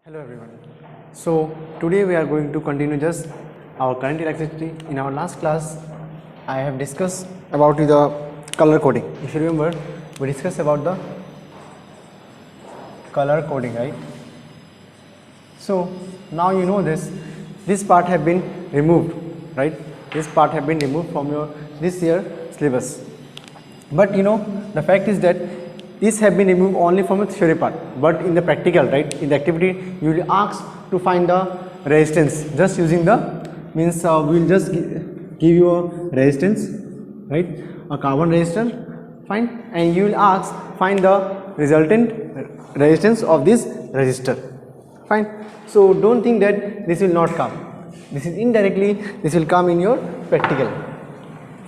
Hello everyone. So today we are going to continue just our current electricity. In our last class, I have discussed about the color coding. If you remember, we discussed about the color coding, right? So now you know this part have been removed, right? This part have been removed from your this year syllabus. But you know the fact is that these have been removed only from the theory part, but in the practical, right, in the activity you will ask to find the resistance just using the means we will just give you a resistance, right, a carbon resistor, fine, and you will ask find the resultant resistance of this resistor, fine. So don't think that this will not come, this is indirectly this will come in your practical,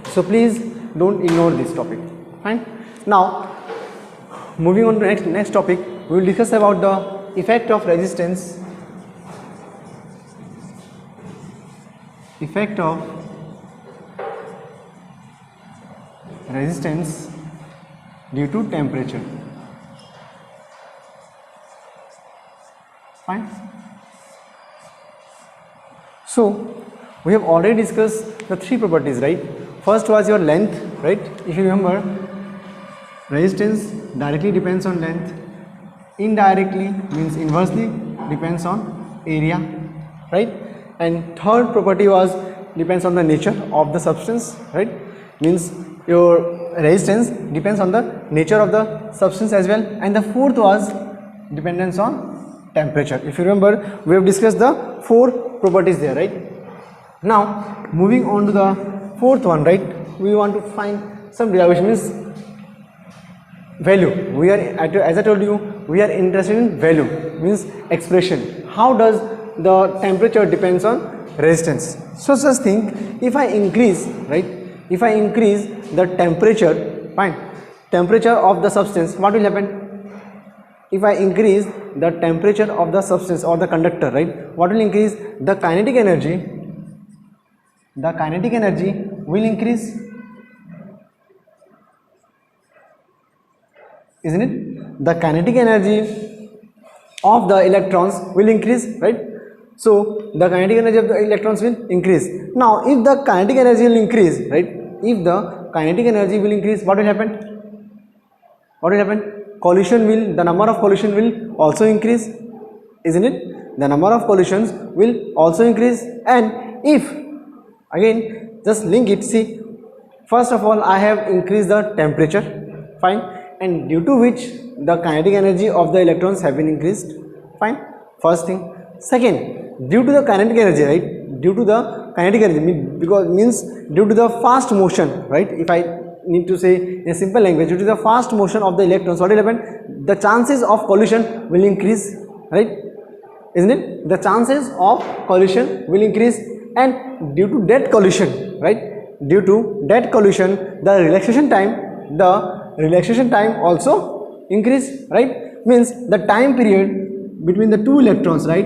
so please don't ignore this topic, fine. Now moving on to next topic, we will discuss about the effect of resistance due to temperature, fine. So we have already discussed the three properties, right? First was your length, right? If you remember, resistance directly depends on length, indirectly means inversely depends on area, right? And third property was depends on the nature of the substance, right? Means your resistance depends on the nature of the substance as well. And the fourth was dependence on temperature. If you remember, we have discussed the four properties there, right? Now moving on to the fourth one, right? We want to find some derivation, means value. We are, as I told you, we are interested in value, means expression. How does the temperature depends on resistance? So just think, if I increase, right, if I increase the temperature, fine, temperature of the substance, what will happen? If I increase the temperature of the substance or the conductor, right, what will increase? The kinetic energy will increase, isn't it? The kinetic energy of the electrons will increase, right? So the kinetic energy of the electrons will increase. Now if the kinetic energy will increase, right, if the kinetic energy will increase, what will happen? What will happen? Collision will, the number of collision will also increase, isn't it? The number of collisions will also increase. And if, again, just link it, see, first of all I have increased the temperature, fine, and due to which the kinetic energy of the electrons have been increased, fine, first thing. Second, due to the kinetic energy, right, due to the kinetic energy, because means due to the fast motion, right, if I need to say in a simple language, due to the fast motion of the electrons, what will happen? The chances of collision will increase, right, isn't it? The chances of collision will increase, and due to that collision, right, due to that collision, the relaxation time also increase, right? Means the time period between the two electrons, right,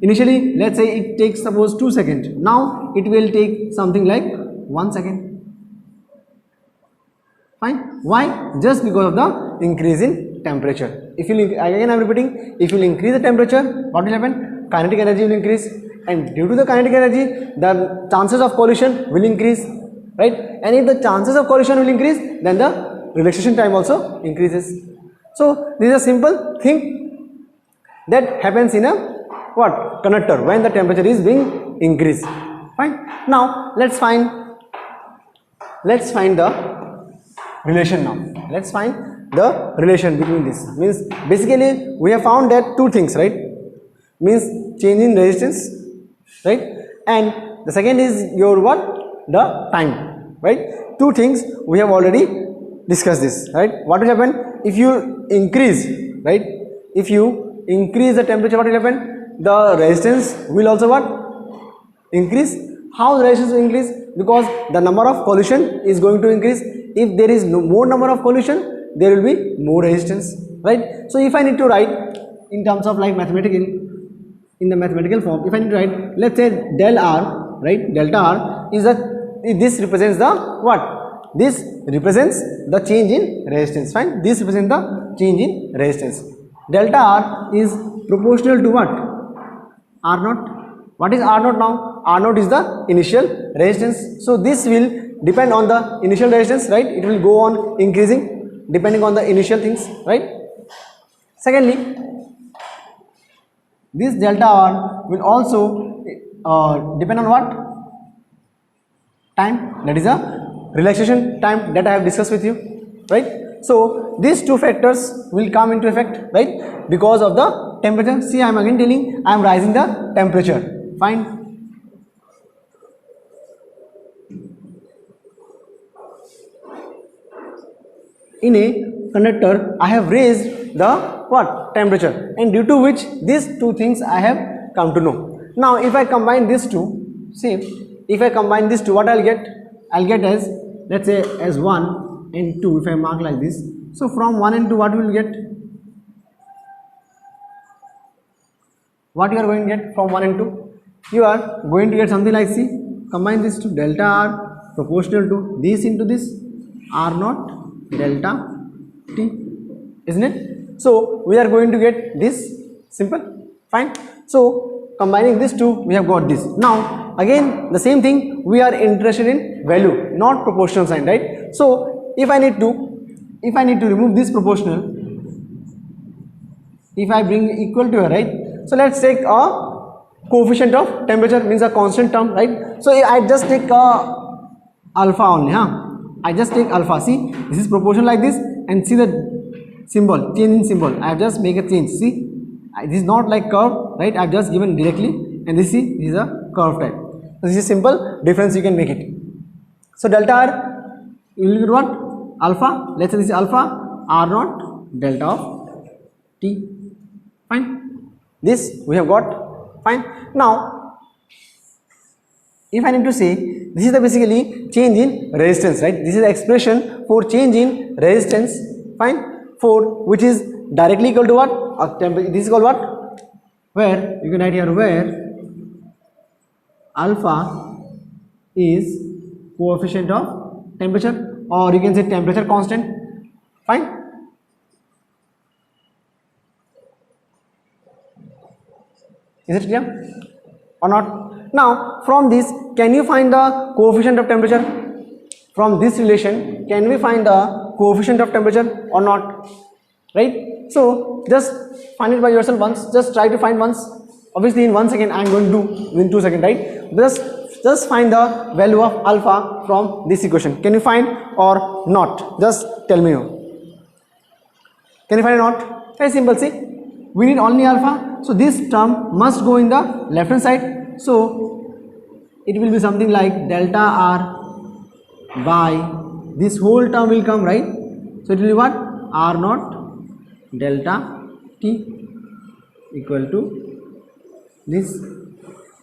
initially let's say it takes suppose 2 seconds, now it will take something like 1 second, fine. Why? Just because of the increase in temperature. If you, again I am repeating, if you increase the temperature, what will happen? Kinetic energy will increase, and due to the kinetic energy, the chances of collision will increase, right? And if the chances of collision will increase, then the relaxation time also increases. So this is a simple thing that happens in a what? Conductor, when the temperature is being increased, fine. Now let's find the relation. Now let's find the relation between this. Means basically we have found that two things, right, means change in resistance, right, and the second is your what? The time, right? Two things we have already discussed this, right? What will happen if you increase, right, if you increase the temperature, what will happen? The resistance will also what? Increase. How the resistance will increase? Because the number of collision is going to increase. If there is no more number of collision, there will be more resistance, right? So if I need to write in terms of like mathematical, in the mathematical form, if I need to write, let's say del R, right, delta R is this represents the what? This represents the change in resistance, fine. This represents the change in resistance. Delta R is proportional to what? R naught. What is R naught now? R naught is the initial resistance. So this will depend on the initial resistance, right? It will go on increasing depending on the initial things, right? Secondly, this delta R will also depend on what? Time, that is a relaxation time that I have discussed with you, right? So these two factors will come into effect, right? Because of the temperature. See, I am again telling, I am rising the temperature. Fine. In a conductor, I have raised the what? Temperature, and due to which these two things I have come to know. Now, if I combine these two, see, if I combine these two, what I'll get? I'll get as, let's say, as 1 and 2. If I mark like this, so from 1 and 2, what will you get? What you are going to get from 1 and 2? You are going to get something like, see, combine this to delta R proportional to this into this R naught delta T, isn't it? So we are going to get this, simple, fine. So combining these two, we have got this. Now again the same thing, we are interested in value, not proportional sign, right? So if I need to remove this proportional, if I bring equal to here, right? So let's take a coefficient of temperature, means a constant term, right? So I just take alpha only, I just take alpha. See, this is proportional like this, and see the symbol, change in symbol. I have just make a change. See, this is not like curve, right? I have just given directly, and this is a curve type. So this is simple difference, you can make it. So delta R, you will get what? Alpha. Let's say this is alpha R naught delta of T. Fine. This we have got. Fine. Now, if I need to say, this is the basically change in resistance, right? This is the expression for change in resistance, fine, for which is directly equal to what? This is called what? Where you can write here, where alpha is coefficient of temperature, or you can say temperature constant, fine. Is it clear or not? Now from this, can you find the coefficient of temperature? From this relation, can we find the coefficient of temperature or not? Right? So just find it by yourself once. Just try to find once. Obviously in 1 second I am going to do within 2 seconds, right? Just find the value of alpha from this equation. Can you find or not? Just tell me. Can you find or not? Very simple. See, we need only alpha. So this term must go in the left hand side. So it will be something like delta R by this whole term will come, right? So it will be what? R naught delta T equal to this.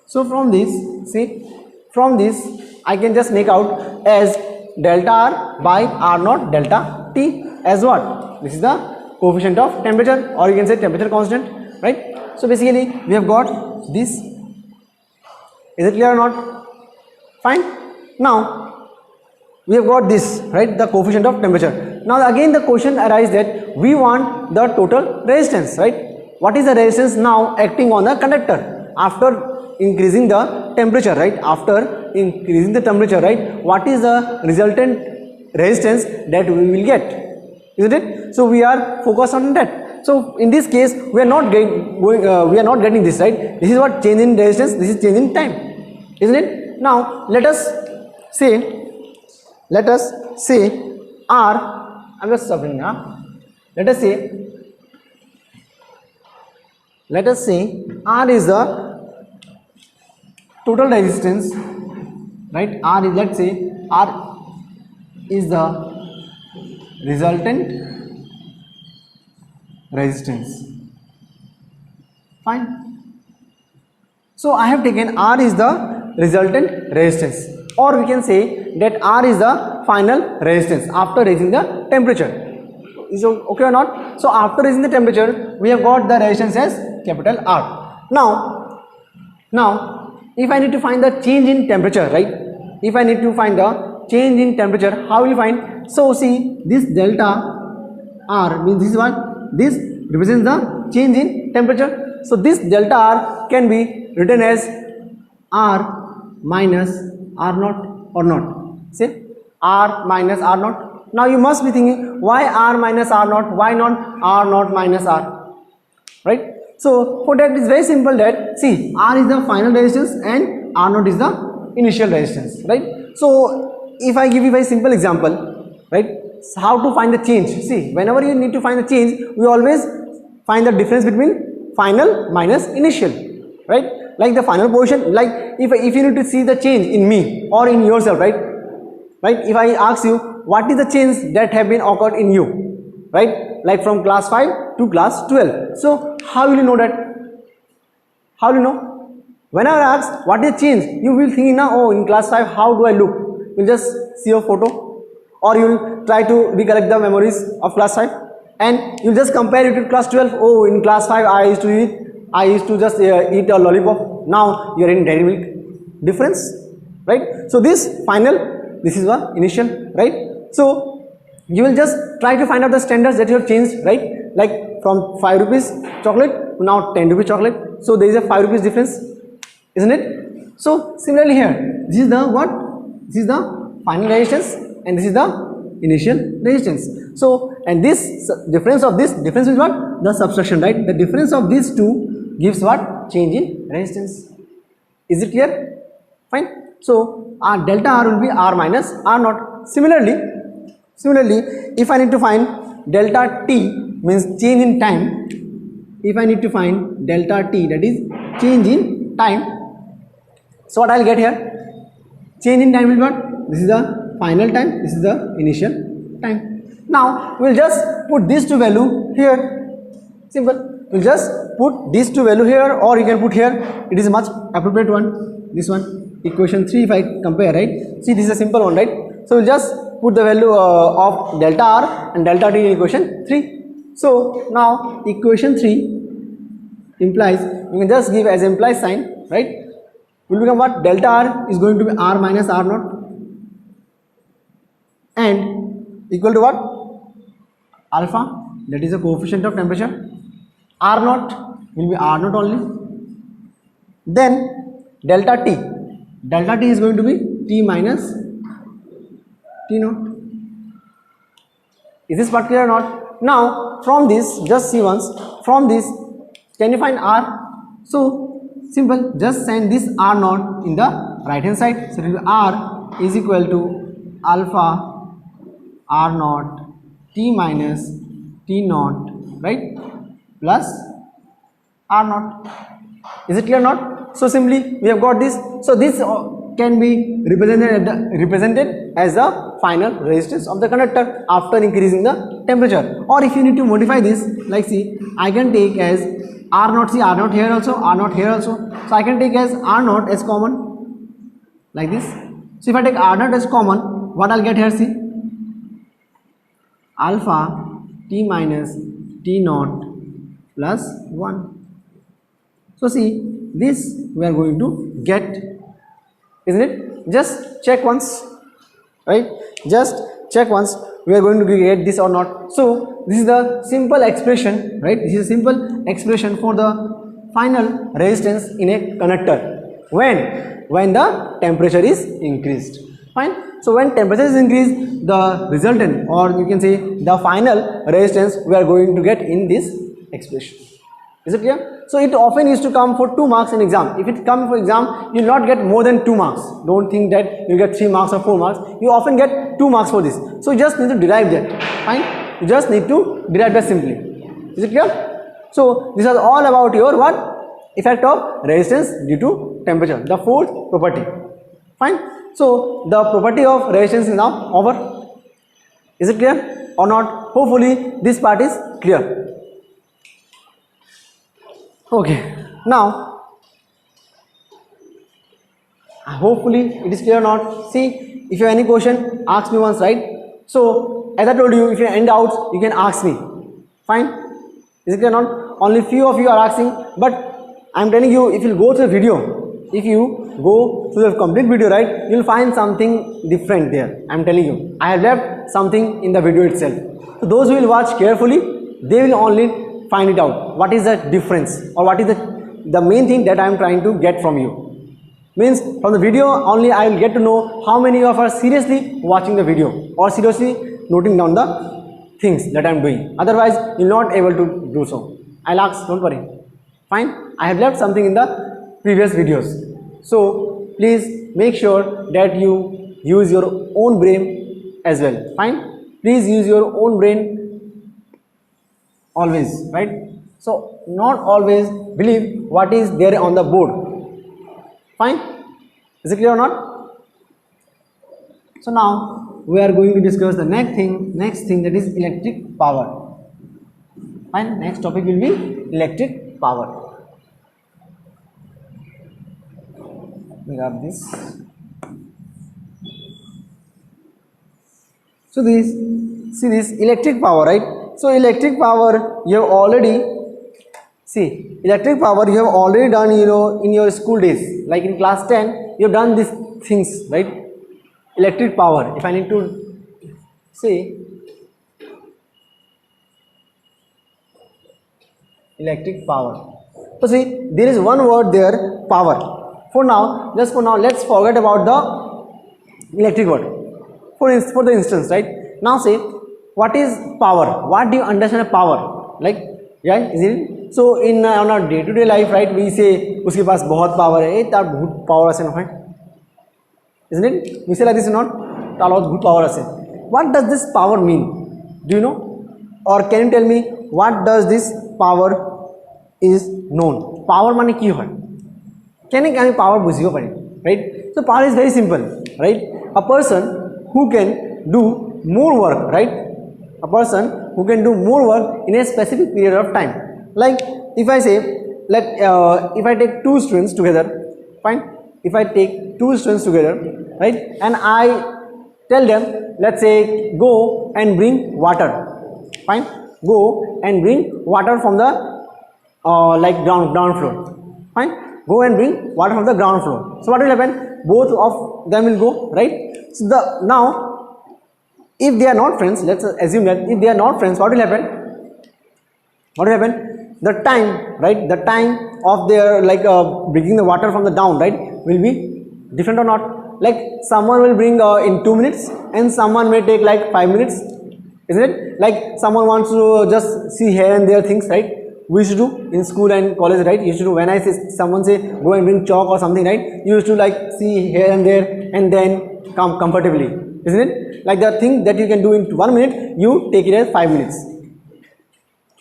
So from this, see, from this I can just make out as delta R by R naught delta T as what? This is the coefficient of temperature, or you can say temperature constant, right? So basically we have got this. Is it clear or not? Fine. Now we have got this, right? The coefficient of temperature. Now again the question arises that we want the total resistance, right? What is the resistance now acting on the conductor after increasing the temperature, right? After increasing the temperature, right? What is the resultant resistance that we will get? Isn't it? So we are focused on that. So in this case, we are not getting this, right? This is what change in resistance. This is change in time, isn't it? Now let us say R. I'm just suffering now. Let us say R is the total resistance, right? R is, let's say R is the resultant resistance. Fine. So I have taken R is the resultant resistance, or we can say that R is the final resistance after raising the temperature. Is it okay or not? So after raising the temperature, we have got the resistance as capital R. Now if I need to find the change in temperature, right? If I need to find the change in temperature, how will you find? So see, this delta R means this is what? This represents the change in temperature. So this delta R can be written as R minus R naught or not. Say R minus R naught. Now you must be thinking, why R minus R naught? Why not R naught minus R? Right? So for that, it's very simple that, see, R is the final resistance and R naught is the initial resistance, right? So if I give you a very simple example, right, how to find the change. See, whenever you need to find the change, we always find the difference between final minus initial, right? Like the final position, like if you need to see the change in me or in yourself, right? If I ask you, what is the change that have been occurred in you, right? Like from class 5 to class 12. So how will you know that? How will you know? Whenever I ask what is change, you will think now, oh, in class 5 how do I look? You'll just see a photo, or you'll try to recollect the memories of class 5, and you'll just compare it to class 12. Oh, in class 5 I used to just eat a lollipop. Now you are in dairy milk. Difference, right? So this final, this is the initial, right? So you will just try to find out the standards that you have changed, right? Like from 5 rupees chocolate to now 10 rupees chocolate. So there is a 5 rupees difference, isn't it? So similarly here, this is the what? This is the final resistance and this is the initial resistance. So, and this difference of this difference is what? The subtraction, right? The difference of these two gives what? Change in resistance. Is it clear? Fine. So our delta R will be R minus R naught. Similarly, if I need to find delta T, means change in time. If I need to find delta T, that is change in time. So what I'll get here? Change in time is what? This is the final time, this is the initial time. Now we'll just put these two value here. Simple. We'll just put these two value here, or you can put here. It is a much appropriate one. This one, equation 3. If I compare, right? See, this is a simple one, right? So we'll just put the value of delta R and delta T in equation 3. So now equation 3 implies, you can just give as implies sign, right? Will become what? Delta R is going to be R minus R naught and equal to what? Alpha, that is the coefficient of temperature. R naught will be R naught only. Then delta T is going to be T minus T naught. Is this part clear or not? Now from this, just see once, from this, can you find R? So simple, just send this R naught in the right hand side. So it will be R is equal to alpha R naught T minus T naught, right, plus R naught. Is it clear or not? So simply we have got this. So this can be represented as the final resistance of the conductor after increasing the temperature. Or if you need to modify this, like see, I can take as R naught, see R naught here also, R naught here also. So I can take as R naught as common, like this. So if I take R naught as common, what I'll get here, see, alpha T minus T naught plus 1. So see, this we are going to get, isn't it? Just check once, right? Just check once we are going to get this or not. So this is the simple expression, right? This is a simple expression for the final resistance in a conductor when the temperature is increased. Fine. So when temperature is increased, the resultant, or you can say the final resistance, we are going to get in this expression. Is it clear? So it often used to come for 2 marks in exam. If it comes for exam, you will not get more than 2 marks. Don't think that you get 3 marks or 4 marks. You often get 2 marks for this. So you just need to derive that. Fine. You just need to derive that simply. Is it clear? So this is all about your what? Effect of resistance due to temperature, the fourth property. Fine. So the property of resistance is now over. Is it clear or not? Hopefully this part is clear. Okay, now hopefully it is clear or not. See, if you have any question, ask me once, right? So as I told you, if you have any doubts, you can ask me. Fine. Is it clear or not? Only few of you are asking, but I am telling you, if you go to the video, if you go to the complete video, right, you will find something different there. I am telling you, I have left something in the video itself. So those who will watch carefully, they will only find it out. What is the difference, or what is the main thing that I am trying to get from you? Means from the video only I will get to know how many of us are seriously watching the video or seriously noting down the things that I am doing. Otherwise, you will not able to do so. I'll ask, don't worry. Fine. I have left something in the previous videos. So please make sure that you use your own brain as well. Fine. Please use your own brain always, right? So not always believe what is there on the board. Fine. Is it clear or not? So now we are going to discuss the next thing that is electric power. Fine. Next topic will be electric power. We have this. So this electric power, right? So electric power you have already electric power you have already done, in your school days, like in class 10 you have done these things, right? Electric power, if I need to say electric power. So see, there is one word there, power. For now, let's forget about the electric word. For the instance, right? Now say, what is power? What do you understand of power? Like, yeah, is it? So in on our day-to-day life, right, we say उसके पास बहुत power है, तार बहुत power असे ना, isn't it? We say like this or not? तार बहुत power असे. What does this power mean? Do you know? Or can you tell me what does this power is known? Power माने क्या है? Can you power बुझियो पड़े, right? So power is very simple, right? A person who can do more work, right? A person who can do more work in a specific period of time. Like if I say, if I take two students together, fine. If I take two students together, right, and I tell them, let's say, go and bring water, fine. Go and bring water from the ground floor, fine. Go and bring water from the ground floor. So what will happen? Both of them will go, right? So now, if they are not friends, let's assume that if they are not friends, what will happen? What will happen? The time, right? The time of their bringing the water from the down, right, will be different or not? Like someone will bring in 2 minutes, and someone may take like 5 minutes, isn't it? Like someone wants to just see here and there things, right? We used to do in school and college, right? You used to do when I say someone say go and bring chalk or something, right? You used to like see here and there and then come comfortably, isn't it? Like the thing that you can do in 1 minute, you take it as 5 minutes.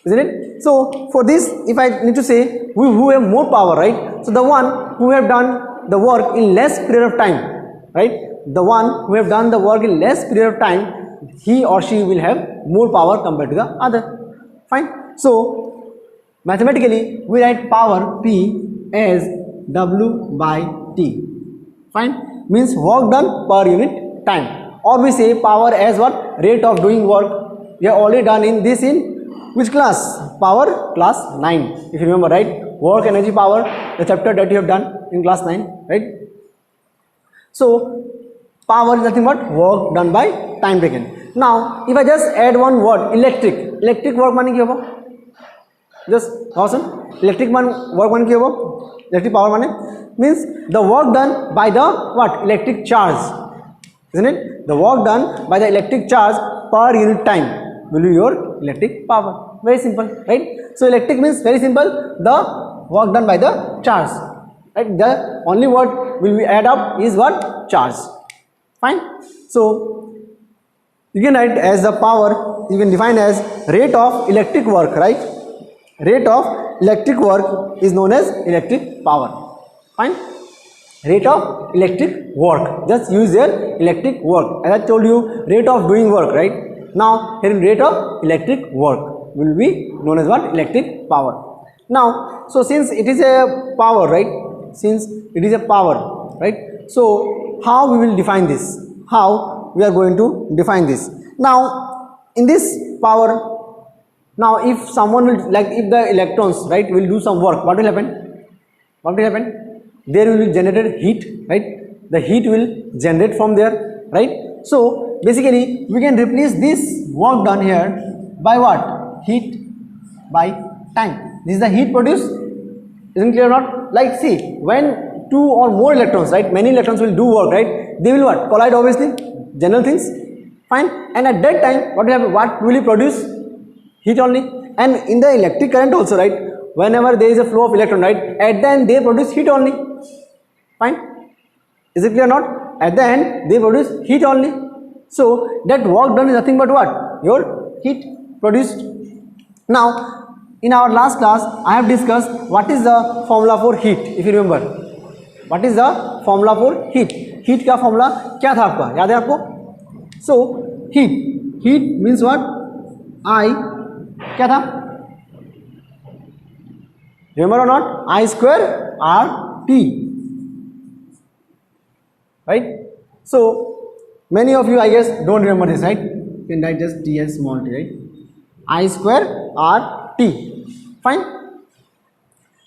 Isn't it? So for this, if I need to say who have more power, right? So the one who have done the work in less period of time, right? The one who have done the work in less period of time, he or she will have more power compared to the other. Fine. So mathematically, we write power P as W by T. Fine. Means work done per unit time. Or we say power as what? Rate of doing work. We have already done in this in which class? Power class 9. If you remember, right? Work, energy, power, the chapter that you have done in class 9, right? So power is nothing but work done by time taken. Now, if I just add one word, electric work माने क्या होगा? Just thousand. Electric work माने क्या होगा? Electric power माने means the work done by the what? Electric charge, isn't it? The work done by the electric charge per unit time will be your electric power. Very simple, right? So electric means very simple, the work done by the charge, right? The only word will be add up is what? Charge. Fine. So you can write as the power, you can define as rate of electric work, right? Rate of electric work is known as electric power. Fine. Rate of electric work, just use their electric work. As I told you, rate of doing work, right? Now here rate of electric work will be known as what? Electric power. Now, so since it is a power, right? Since it is a power, right? So how we will define this? How we are going to define this? Now, in this power, now if someone will, like if the electrons, right, will do some work, what will happen? What will happen? There will be generated heat, right? The heat will generate from there, right? So basically we can replace this work done here by what? Heat by time. This is the heat produced. Isn't clear or not? Like see, when two or more electrons, right, many electrons will do work, right, they will what, collide, obviously, general things, fine, and at that time what will you produce? Heat only. And in the electric current also, right, whenever there is a flow of electron, right, at the end they produce heat only, fine. Is it clear or not? At the end they produce heat only. So that work done is nothing but what? Your heat produced. Now in our last class I have discussed what is the formula for heat. If you remember, what is the formula for heat? Heat का formula क्या था आपका, याद है आपको? So heat means what? I क्या था? Remember or not? I square RT, right? So many of you I guess don't remember this, right? You can write just T as small t, right? I square RT, fine.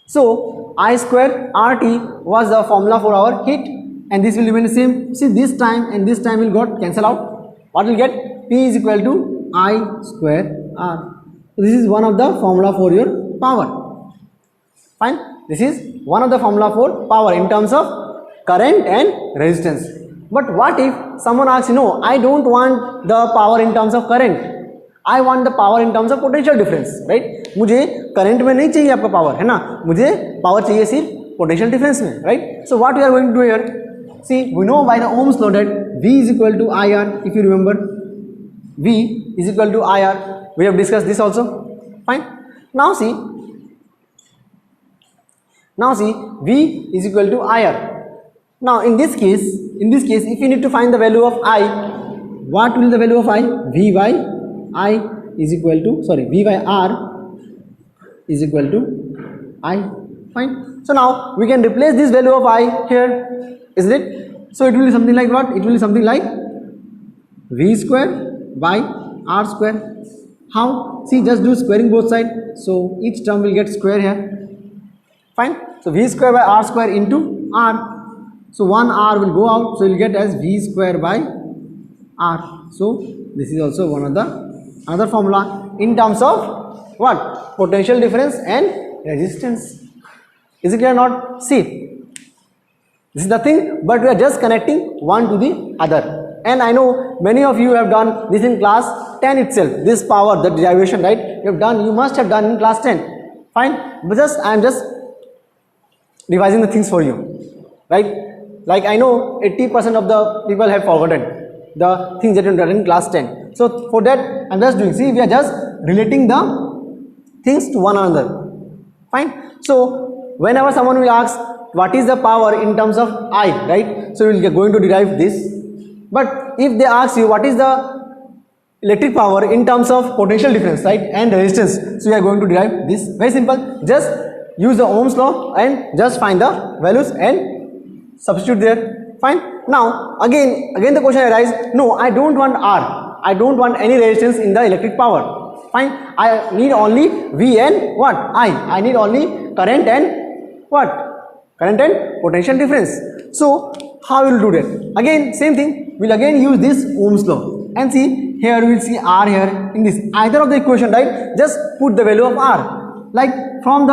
So I square RT was the formula for our heat, and this will remain the same. See, this time and this time will got cancel out. What will get? P is equal to I square R. So this is one of the formula for your power, fine. This is one of the formula for power in terms of current and resistance. But what if someone asks you, no, I don't want the power in terms of current, I want the power in terms of potential difference, right? मुझे current में नहीं चाहिए आपका power, है ना, मुझे power चाहिए सिर्फ पोटेंशियल डिफरेंस में, right? So what we are going to do here, see we know by the Ohm's law that V is equal to IR. If you remember, V is equal to IR. We have discussed this also, fine. Now see, V is equal to IR. Now in this case, if you need to find the value of I, what will the value of I? V by I is equal to, sorry, V by R is equal to I, fine. So now we can replace this value of I here, isn't it? So it will be something like what? It will be something like V square by R square. How? See, just do squaring both sides, so each term will get square here, fine. So V square by R square into R. So one R will go out, so you will get as V square by R. So this is also one of the another formula in terms of what? Potential difference and resistance. Is it clear or not? See, this is nothing but we are just connecting one to the other. And I know many of you have done this in class 10 itself. This power, the derivation, right? You must have done in class 10. Fine. But I am just revising the things for you, right? Like I know 80% of the people have forgotten the things that you done in class 10. So for that I am just doing. See, we are just relating the things to one another. Fine. So whenever someone will ask what is the power in terms of I, right? So we are going to derive this. But if they ask you what is the electric power in terms of potential difference, right, and resistance, so we are going to derive this. Very simple. Just use the Ohm's law and just find the values and substitute there. Fine. Now again the question arises, no, I don't want R, I don't want any resistance in the electric power. Fine. I need only V and what? I need only current and what? Current and potential difference. So how we will do that? Again same thing, we'll again use this Ohm's law and see, here we will see R here in this either of the equation, right? Just put the value of R, like from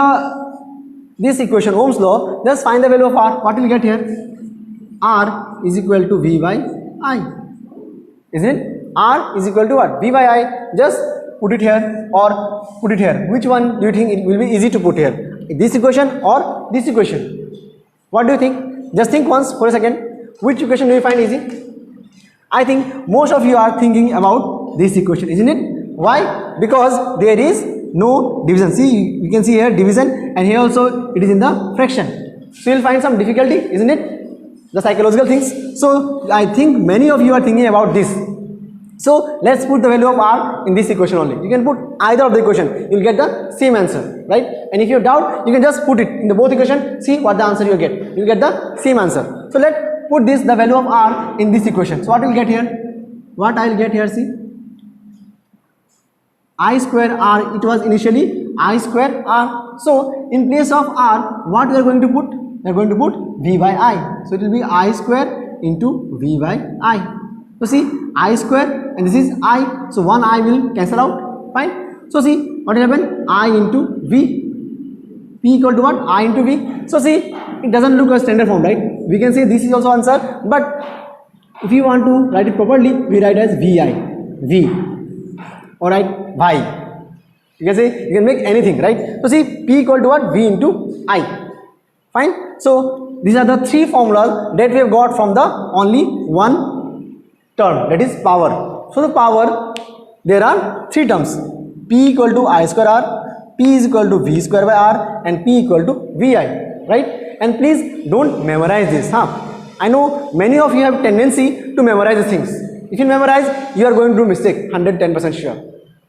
this equation Ohm's law, just find the value of R. What will you get here? R is equal to V by I, isn't it? R is equal to what? V by I. Just put it here or put it here. Which one do you think it will be easy to put here? This equation or this equation? What do you think? Just think once for a second. Which equation do you find easy? I think most of you are thinking about this equation, isn't it? Why? Because there is no division. See, you can see here division, and here also it is in the fraction. So you will find some difficulty, isn't it? The psychological things. So I think many of you are thinking about this. So let's put the value of R in this equation only. You can put either of the equation, you will get the same answer, right? And if you doubt, you can just put it in the both equation, see what the answer you get. You will get the same answer. So let's put the value of R in this equation. So what will get here? What I will get here, see, I square R, it was initially I square R. So in place of R, what we are going to put? We are going to put V by I. So it will be I square into V by I. So see, I square and this is I, so one I will cancel out, fine. So see what will happen? I into V. P equal to what? I into V. So see, it doesn't look a standard form, right? We can say this is also answer, but if you want to write it properly, we write as VI, V, or write Y. You can say, you can make anything, right? So see, P equal to what? V into I. Fine. So these are the three formulas that we have got from the only one term, that is power. So the power, there are three terms: P equal to I square R, P is equal to V square by R, and P equal to VI, right? And please don't memorize this, huh? I know many of you have tendency to memorize the things. If you memorize, you are going to do mistake, 110% sure.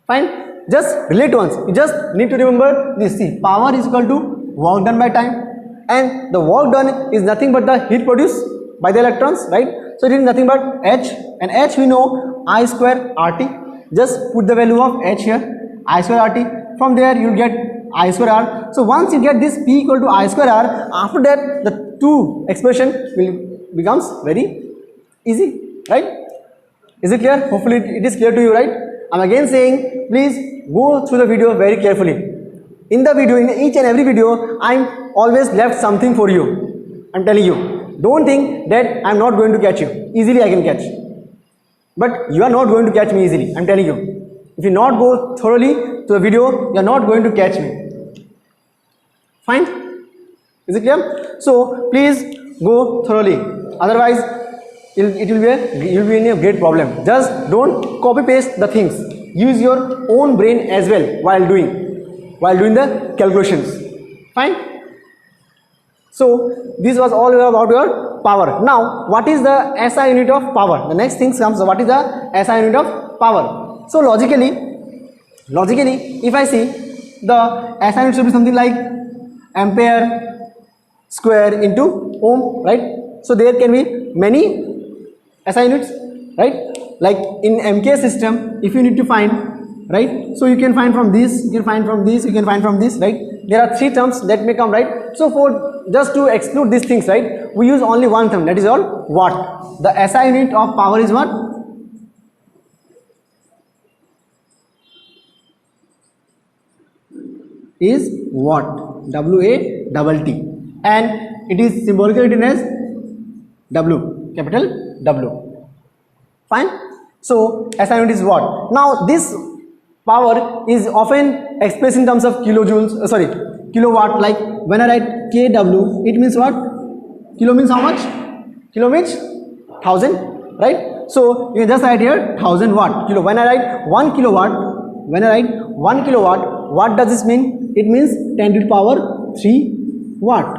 Fine. Just relate once. You just need to remember this. See, power is equal to work done by time, and the work done is nothing but the heat produced by the electrons, right? So it is nothing but H, and H we know I square RT. Just put the value of H here, I square RT. From there you will get I square R. So once you get this P equal to I square R, after that the two expression will becomes very easy, right? Is it clear? Hopefully it is clear to you, right? I'm again saying, please go through the video very carefully. In the video, in each and every video, I'm always left something for you. I'm telling you, don't think that I'm not going to catch you. Easily I can catch, but you are not going to catch me easily. I'm telling you, if you not go thoroughly to the video, you are not going to catch me. Fine? Is it clear? So please go thoroughly. Otherwise, you'll be in a great problem. Just don't copy paste the things. Use your own brain as well while doing the calculations. Fine. So this was all about your power. Now what is the SI unit of power? The next thing comes, what is the SI unit of power? So logically if I see, the SI unit should be something like ampere square into ohm, right? So there can be many SI units, right? Like in MK system, if you need to find, right? So you can find from this, you can find from this, you can find from this, right? There are three terms that may come, right? So for just to exclude these things, right, we use only one term, that is all watt. The SI unit of power is what? Is watt, W-A-T-T, and it is symbolically written as W, capital W. Fine. So SI unit is watt. Now this power is often expressed in terms of kilojoules, kilowatt. Like when I write kW, it means what? Kilo means how much? Kilo means 1000, right? So you can just write here 1000 watt. Kilo. When I write 1 kilowatt, what does this mean? It means 10 to the power 3 watt,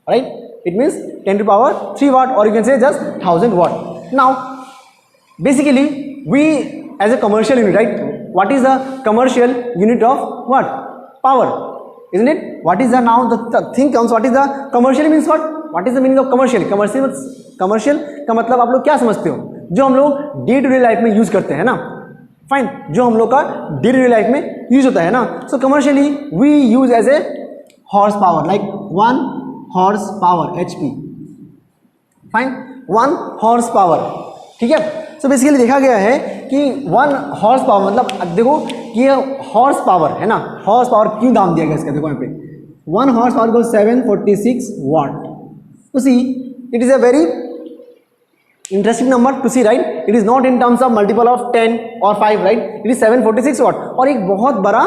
right? It means 10 to the power 3 watt, or you can say just 1000 watt. Now basically we as a commercial unit, right? What is the commercial unit of what? Power, isn't it? What is the, now the thing comes, what is the commercial means what? What is the meaning of commercial? Commercial का मतलब आप लोग क्या समझते हो? जो हम लोग डे टू डे लाइफ में यूज करते हैं ना, फाइन, जो हम लोग का डे टू डे लाइफ में यूज होता है ना. So commercially we use as a horse power, like 1 horse power HP, fine, 1 horse power, ठीक है. सो बेसिकली देखा गया है कि 1 हॉर्स पावर मतलब, देखो कि ये हॉर्स पावर है ना, हॉर्स पावर क्यों नाम दिया गया इसका, देखो यहाँ पे 1 हॉर्स पावर को 746 वाट. तो see it is a very interesting number to see, right? It is not in terms of multiple of 10 or 5, right? It is 746 watt, और एक बहुत बड़ा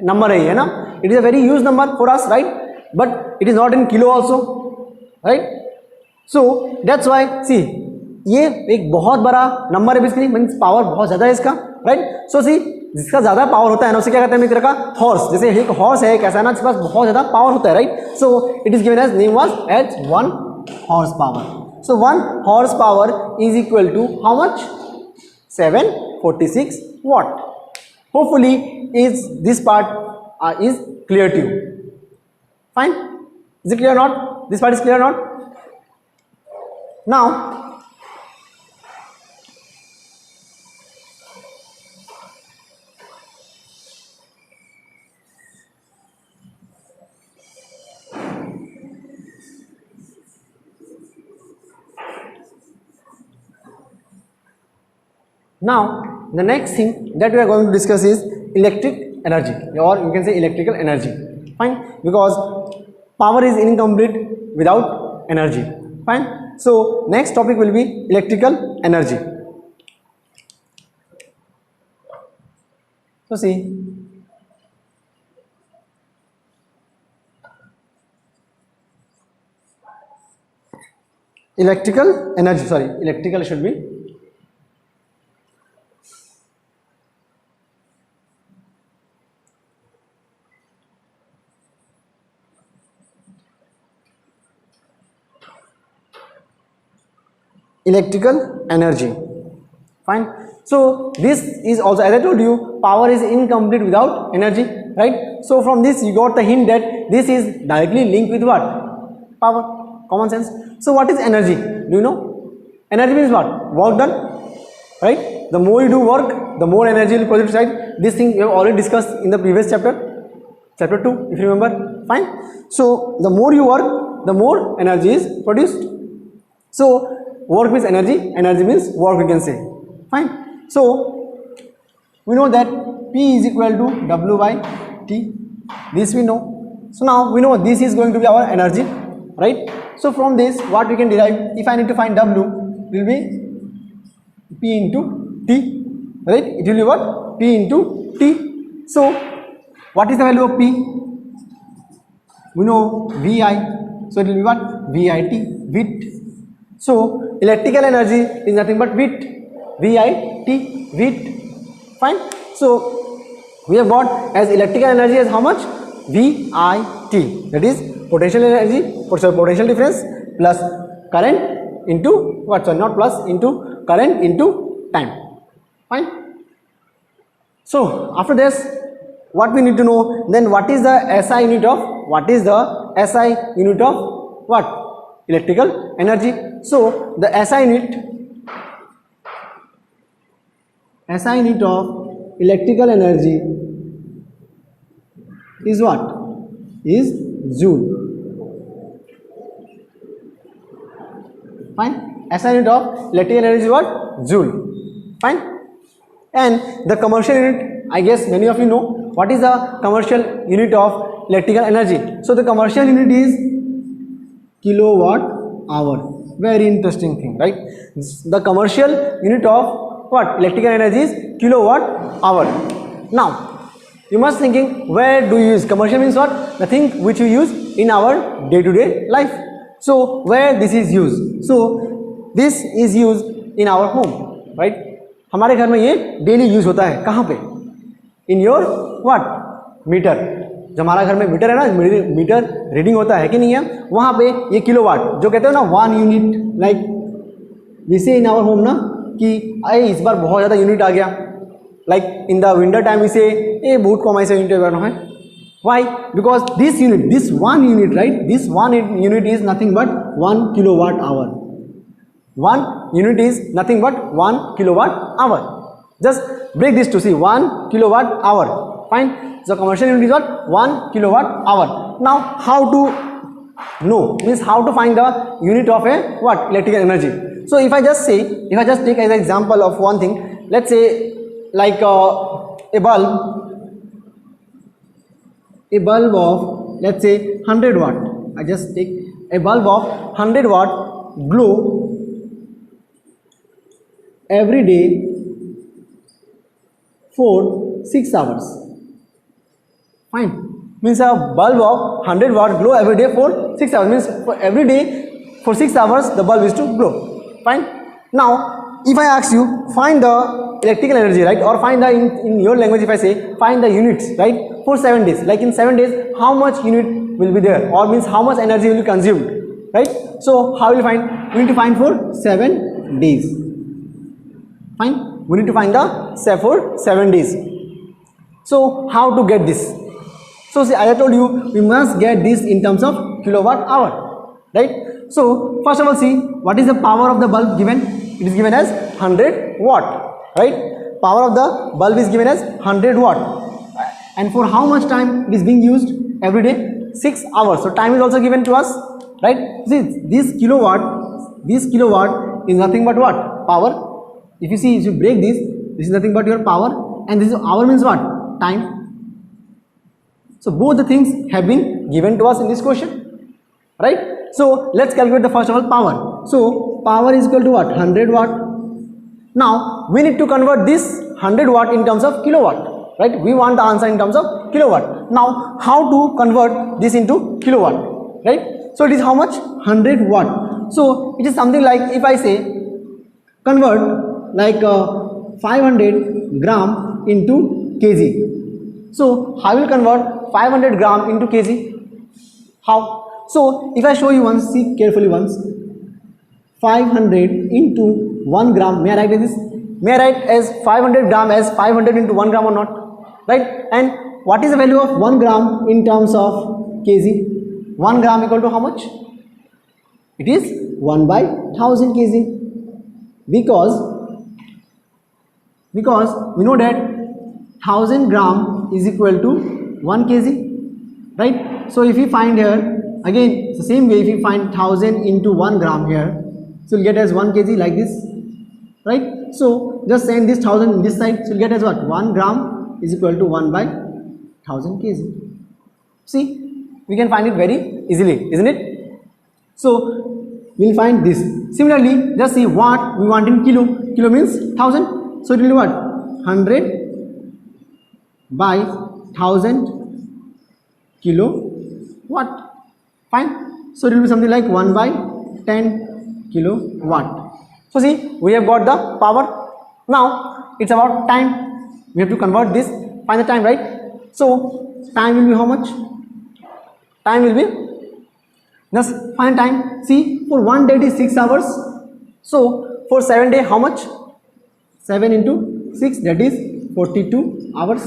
नंबर है ये ना. It is a very huge number for us, right? But it is not in kilo also, right? So that's why see, ये एक बहुत बड़ा नंबर है, बेसिकली मीन्स पावर बहुत ज़्यादा है इसका, राइट? सो सी जिसका ज़्यादा पावर होता है ना, उसे क्या कहते हैं, एक तरह का हॉर्स. जैसे एक हॉर्स है, कैसा है ना, जिसके पास बहुत ज़्यादा पावर होता है, right? So it is given as name was as 1 horse power. So 1 horsepower is equal to how much? 746 watt. Hopefully is this part is clear to you. Fine. Is it clear or not? This part is clear or not? Now the next thing that we are going to discuss is electric energy, or you can say electrical energy. Fine, because power is incomplete without energy. Fine, so next topic will be electrical energy. So see, electrical energy, sorry, electrical should be electrical energy. Fine, so this is also, as I told you, power is incomplete without energy, right? So from this you got the hint that this is directly linked with what? Power. Common sense. So what is energy? Do you know? Energy means what? Work done, right? The more you do work, the more energy will produce, right? This thing we have already discussed in the previous chapter, chapter 2, if you remember. Fine, so the more you work, the more energy is produced. So work means energy, energy means work, we can say. Fine, so we know that P is equal to W by T, this we know. So now we know this is going to be our energy, right? So from this what we can derive, if I need to find W, will be P into T, right? It will be what? P into T. So what is the value of P? We know VI, so it will be what? VIT, Vit. So electrical energy is nothing but Vit, VIT, Vit. Fine, so we have got as electrical energy as how much? VIT, that is potential energy, potential difference plus current into what? Sorry, not plus, into current into time. Fine, so after this what we need to know, then what is the SI unit of, what is the SI unit of what? Electrical energy. So the SI unit of electrical energy is what? Is joule. Fine, SI unit of electrical energy is what? Joule. Fine, and the commercial unit, I guess many of you know what is the commercial unit of electrical energy. So the commercial unit is kilowatt hour. Very interesting thing, right? The commercial unit of what? Electrical energy is kilowatt hour. Now you must thinking, where do you use? Commercial means what? The thing which you use in our day-to-day life. So where this is used? So this is used in our home, right? हमारे घर में ये daily use होता है, कहाँ पे? In your what? Metre. जो हमारा घर में मीटर है ना, मीटर रीडिंग होता है कि नहीं है, वहाँ पे ये किलोवाट, जो कहते हो ना 1 unit, like we see in our home ना कि अरे इस बार बहुत ज़्यादा यूनिट आ गया, like in the winter time इसे ये बहुत कम ऐसे यूनिट करना है. Why? Because this unit, this 1 unit, right, this 1 unit is nothing but 1 kilowatt hour. 1 unit is nothing but 1 kilowatt hour. Just break this to see 1 kilowatt hour. Fine. So commercial unit is what? 1 kilowatt hour. Now how to know, means how to find the unit of a what? Electrical energy. So if I just say, if I just take as an example of one thing, let's say like a bulb of, let's say 100 watt. I just take a bulb of 100 watt glow every day for 6 hours. Fine, means a bulb of 100 watt glow every day for 6 hours, means for every day for 6 hours the bulb is to glow. Fine. Now if I ask you find the electrical energy, right, or find the in your language, if I say find the units, right, for 7 days, like in 7 days how much unit will be there, or means how much energy will be consumed, right? So how will you find? We need to find for 7 days. Fine, we need to find the for 7 days. So how to get this? So see, as I told you, we must get this in terms of kilowatt hour, right? So first of all, see what is the power of the bulb given. It is given as 100 watt, right? Power of the bulb is given as 100 watt, and for how much time it is being used? Every day 6 hours. So time is also given to us, right? See, this kilowatt is nothing but what? Power. If you see, if you break this is nothing but your power, and this is hour means what? Time. So both the things have been given to us in this question, right? So let's calculate the first of all power. So power is equal to what? 100 watt. Now we need to convert this 100 watt in terms of kilowatt, right? We want the answer in terms of kilowatt. Now how to convert this into kilowatt, right? So it is how much? 100 watt. So it is something like, if I say convert like 500 gram into kg. So I will convert 500 gram into kg. How? So if I show you once, see carefully once. 500 into 1 gram. May I write this? May I write as 500 gram as 500 into 1 gram or not? Right? And what is the value of 1 gram in terms of kg? 1 gram equal to how much? It is 1 by 1000 kg. Because we know that 1000 gram is equal to 1 kg, right? So if we find here, again it's the same way, if we find 1000 into 1 gram here, so we'll get as 1 kg like this, right? So just send this 1000 in this side, so we'll get as what? 1 gram is equal to 1 by 1000 kg. See, we can find it very easily, isn't it? So we'll find this. Similarly, just see what we want in kilo. Kilo means 1000. So it will be what? 100 by 1000 kilowatt. Fine. So it will be something like 1 by 10 kilowatt. So see, we have got the power. Now it's about time. We have to convert this. Find the time, right? So time will be how much? Time will be, just find time. See, for 1 day it is 6 hours. So for 7 days, how much? 7 into 6, that is 42 hours.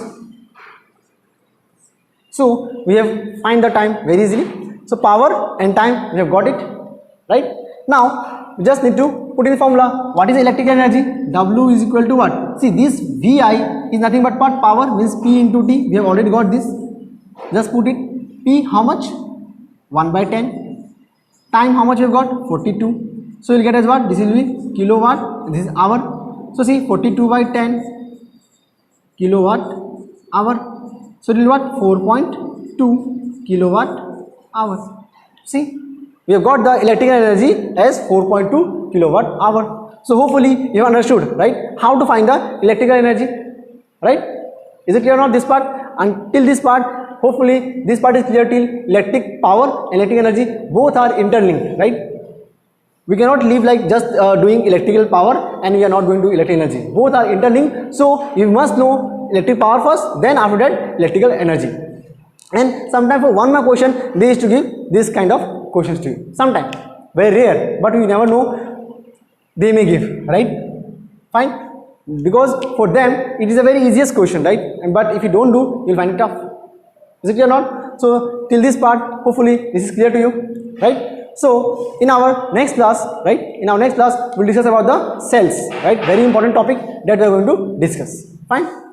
So we have find the time very easily. So power and time, we have got it, right? Now we just need to put in the formula. What is electrical energy? W is equal to what? See, this VI is nothing but what? Power, means P into T. We have already got this. Just put it. P how much? 1 by 10. Time how much we have got? 42. So you will get as what? This will be kilowatt. This is hour. So see, 42 by 10 kilowatt hour. So it will be what? 4.2 kilowatt hour. See, we have got the electrical energy as 4.2 kilowatt hour. So hopefully you have understood, right, how to find the electrical energy, right? Is it clear or not, this part? Until this part, hopefully this part is clear till electric power, electric energy, both are interlinked, right? We cannot leave like just doing electrical power and we are not going to electric energy. Both are interlinked. So you must know electric power first, then after that electrical energy. And sometimes for one more question, they used to give this kind of questions to you. Sometimes, very rare, but we never know, they may give, right? Fine. Because for them it is a very easiest question, right? But if you don't do, you'll find it tough. Is it clear or not? So till this part, hopefully this is clear to you, right? So in our next class, right, in our next class we'll discuss about the cells, right? Very important topic that we are going to discuss. Fine.